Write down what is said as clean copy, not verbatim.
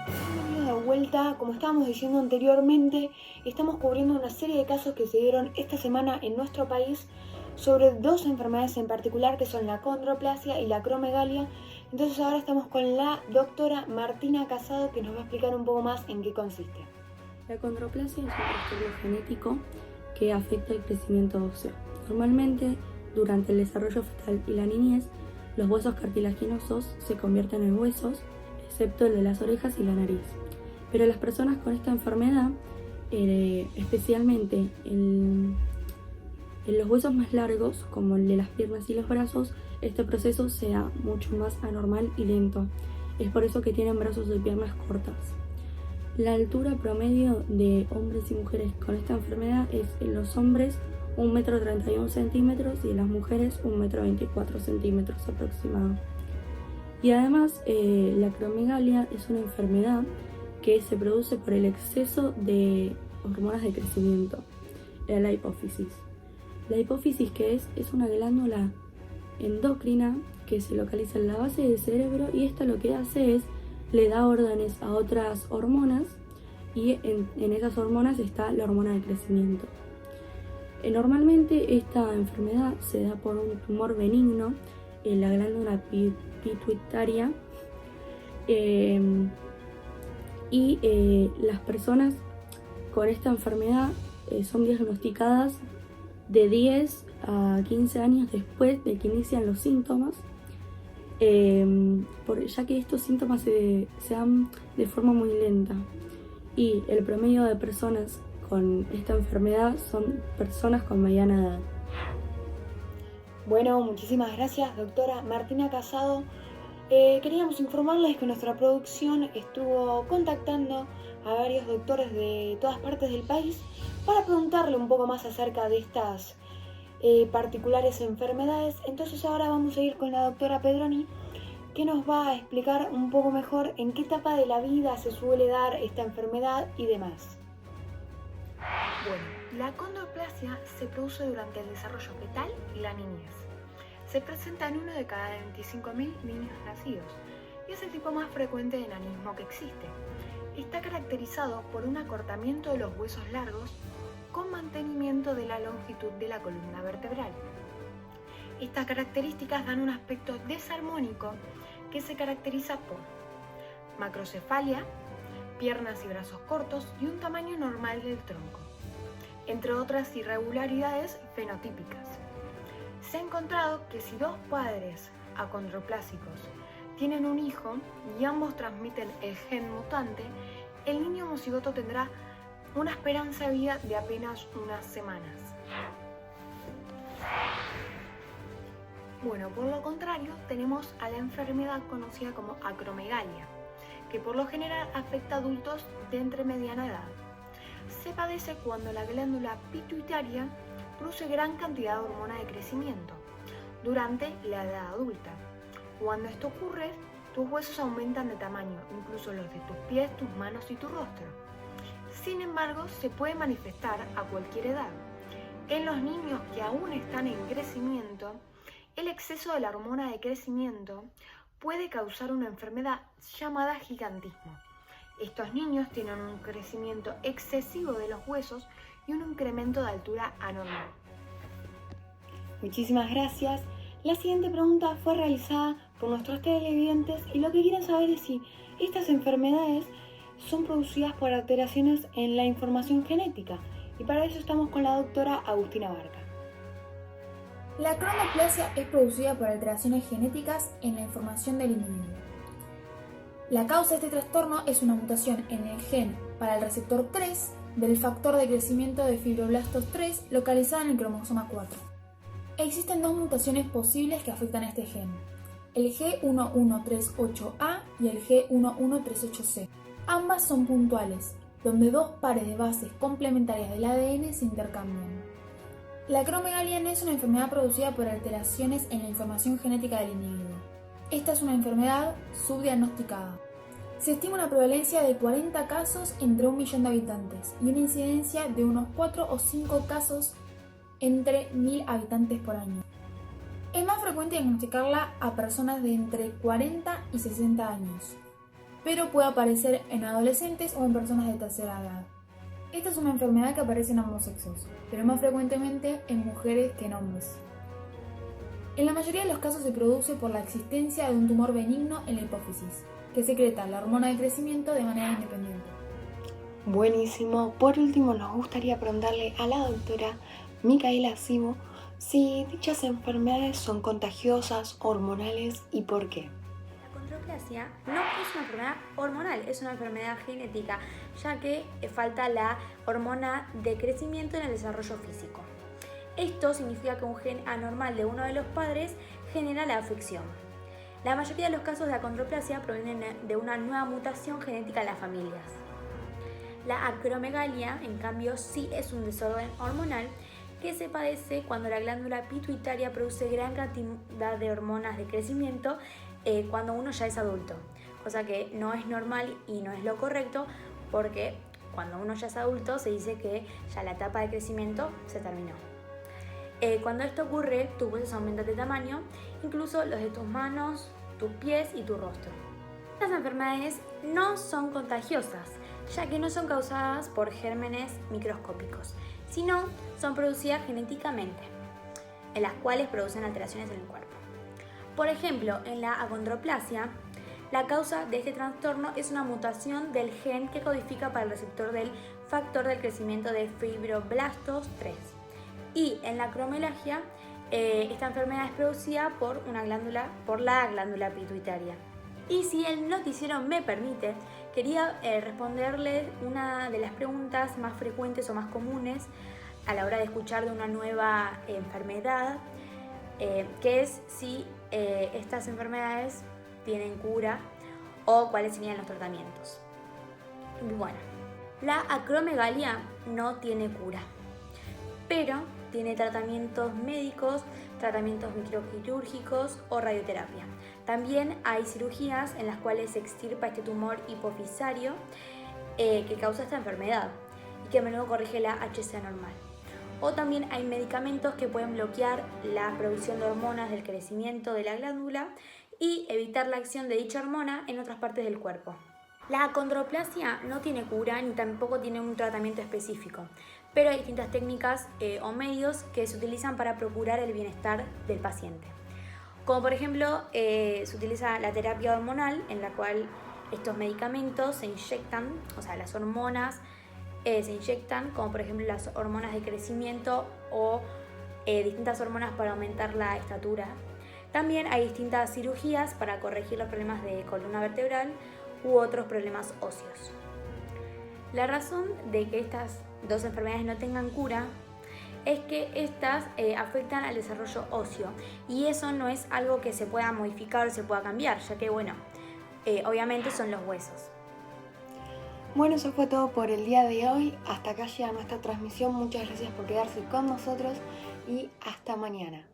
Bienvenido de vuelta. Como estábamos diciendo anteriormente, estamos cubriendo una serie de casos que se dieron esta semana en nuestro país sobre dos enfermedades en particular, que son la condroplasia y la acromegalia. Entonces ahora estamos con la doctora Martina Casado, que nos va a explicar un poco más en qué consiste. La condroplasia es un trastorno genético que afecta el crecimiento óseo. Normalmente, durante el desarrollo fetal y la niñez, los huesos cartilaginosos se convierten en huesos, excepto el de las orejas y la nariz. Pero las personas con esta enfermedad, especialmente en los huesos más largos, como el de las piernas y los brazos, este proceso se da mucho más anormal y lento. Es por eso que tienen brazos y piernas cortas. La altura promedio de hombres y mujeres con esta enfermedad es en los hombres 1,31 m y en las mujeres 1,24 m aproximado. Y además la acromegalia es una enfermedad que se produce por el exceso de hormonas de crecimiento, la hipófisis. La hipófisis, que es una glándula endocrina que se localiza en la base del cerebro, y esta lo que hace es le da órdenes a otras hormonas, y en esas hormonas está la hormona de crecimiento. Normalmente esta enfermedad se da por un tumor benigno en la glándula pituitaria, y las personas con esta enfermedad son diagnosticadas de 10 a 15 años después de que inician los síntomas, ya que estos síntomas se dan de forma muy lenta, y el promedio de personas con esta enfermedad son personas con mediana edad. Bueno, muchísimas gracias, doctora Martina Casado. Queríamos informarles que nuestra producción estuvo contactando a varios doctores de todas partes del país para preguntarle un poco más acerca de estas particulares enfermedades. Entonces ahora vamos a ir con la doctora Pedroni, que nos va a explicar un poco mejor en qué etapa de la vida se suele dar esta enfermedad y demás. Bueno, la condroplasia se produce durante el desarrollo fetal y la niñez. Se presenta en 1 de cada 25.000 niños nacidos y es el tipo más frecuente de enanismo que existe. Está caracterizado por un acortamiento de los huesos largos con mantenimiento de la longitud de la columna vertebral. Estas características dan un aspecto desarmónico que se caracteriza por macrocefalia, piernas y brazos cortos y un tamaño normal del tronco, entre otras irregularidades fenotípicas. Se ha encontrado que si dos padres acondroplásicos tienen un hijo y ambos transmiten el gen mutante, el niño homocigoto tendrá una esperanza de vida de apenas unas semanas. Bueno, por lo contrario, tenemos a la enfermedad conocida como acromegalia, que por lo general afecta a adultos de entre mediana edad. Se padece cuando la glándula pituitaria produce gran cantidad de hormona de crecimiento durante la edad adulta. Cuando esto ocurre, tus huesos aumentan de tamaño, incluso los de tus pies, tus manos y tu rostro. Sin embargo, se puede manifestar a cualquier edad. En los niños que aún están en crecimiento, el exceso de la hormona de crecimiento puede causar una enfermedad llamada gigantismo. Estos niños tienen un crecimiento excesivo de los huesos y un incremento de altura anormal. Muchísimas gracias. La siguiente pregunta fue realizada por nuestros televidentes y lo que quieren saber es si estas enfermedades son producidas por alteraciones en la información genética, y para eso estamos con la doctora Agustina Barca. La condroplasia es producida por alteraciones genéticas en la información del individuo. La causa de este trastorno es una mutación en el gen para el receptor 3 del factor de crecimiento de fibroblastos 3 localizado en el cromosoma 4. Existen dos mutaciones posibles que afectan a este gen, el G1138A y el G1138C. Ambas son puntuales, donde dos pares de bases complementarias del ADN se intercambian. La acromegalia no es una enfermedad producida por alteraciones en la información genética del individuo. Esta es una enfermedad subdiagnosticada. Se estima una prevalencia de 40 casos entre 1 millón de habitantes y una incidencia de unos 4 o 5 casos entre 1000 habitantes por año. Es más frecuente diagnosticarla a personas de entre 40 y 60 años. pero puede aparecer en adolescentes o en personas de tercera edad. Esta es una enfermedad que aparece en ambos sexos, pero más frecuentemente en mujeres que en hombres. En la mayoría de los casos se produce por la existencia de un tumor benigno en la hipófisis, que secreta la hormona de crecimiento de manera independiente. Buenísimo. Por último, nos gustaría preguntarle a la doctora Micaela Simo si dichas enfermedades son contagiosas, hormonales y por qué. La acondroplasia no es una enfermedad hormonal, es una enfermedad genética, ya que falta la hormona de crecimiento en el desarrollo físico. Esto significa que un gen anormal de uno de los padres genera la afección. La mayoría de los casos de acondroplasia provienen de una nueva mutación genética en las familias. La acromegalia, en cambio, sí es un desorden hormonal que se padece cuando la glándula pituitaria produce gran cantidad de hormonas de crecimiento cuando uno ya es adulto, cosa que no es normal y no es lo correcto, porque cuando uno ya es adulto se dice que ya la etapa de crecimiento se terminó. Cuando esto ocurre, tus huesos aumentan de tamaño, incluso los de tus manos, tus pies y tu rostro. Estas enfermedades no son contagiosas, ya que no son causadas por gérmenes microscópicos, sino son producidas genéticamente, en las cuales producen alteraciones en el cuerpo. Por ejemplo, en la acondroplasia, la causa de este trastorno es una mutación del gen que codifica para el receptor del factor del crecimiento de fibroblastos 3. Y en la acromegalia, esta enfermedad es producida por la glándula pituitaria. Y si el noticiero me permite, quería responderle una de las preguntas más frecuentes o más comunes a la hora de escuchar de una nueva enfermedad, que es si estas enfermedades tienen cura o cuáles serían los tratamientos. Bueno, la acromegalia no tiene cura, pero tiene tratamientos médicos, tratamientos microquirúrgicos o radioterapia. También hay cirugías en las cuales se extirpa este tumor hipofisario que causa esta enfermedad y que a menudo corrige la HC normal. O también hay medicamentos que pueden bloquear la producción de hormonas del crecimiento de la glándula y evitar la acción de dicha hormona en otras partes del cuerpo. La acondroplasia no tiene cura ni tampoco tiene un tratamiento específico, pero hay distintas técnicas o medios que se utilizan para procurar el bienestar del paciente. Como por ejemplo, se utiliza la terapia hormonal, en la cual estos medicamentos se inyectan, o sea, las hormonas se inyectan, como por ejemplo las hormonas de crecimiento o distintas hormonas para aumentar la estatura. También hay distintas cirugías para corregir los problemas de columna vertebral u otros problemas óseos. La razón de que estas dos enfermedades no tengan cura es que estas afectan al desarrollo óseo y eso no es algo que se pueda modificar o se pueda cambiar, ya que obviamente son los huesos. Bueno, eso fue todo por el día de hoy. Hasta acá llega nuestra transmisión. Muchas gracias por quedarse con nosotros y hasta mañana.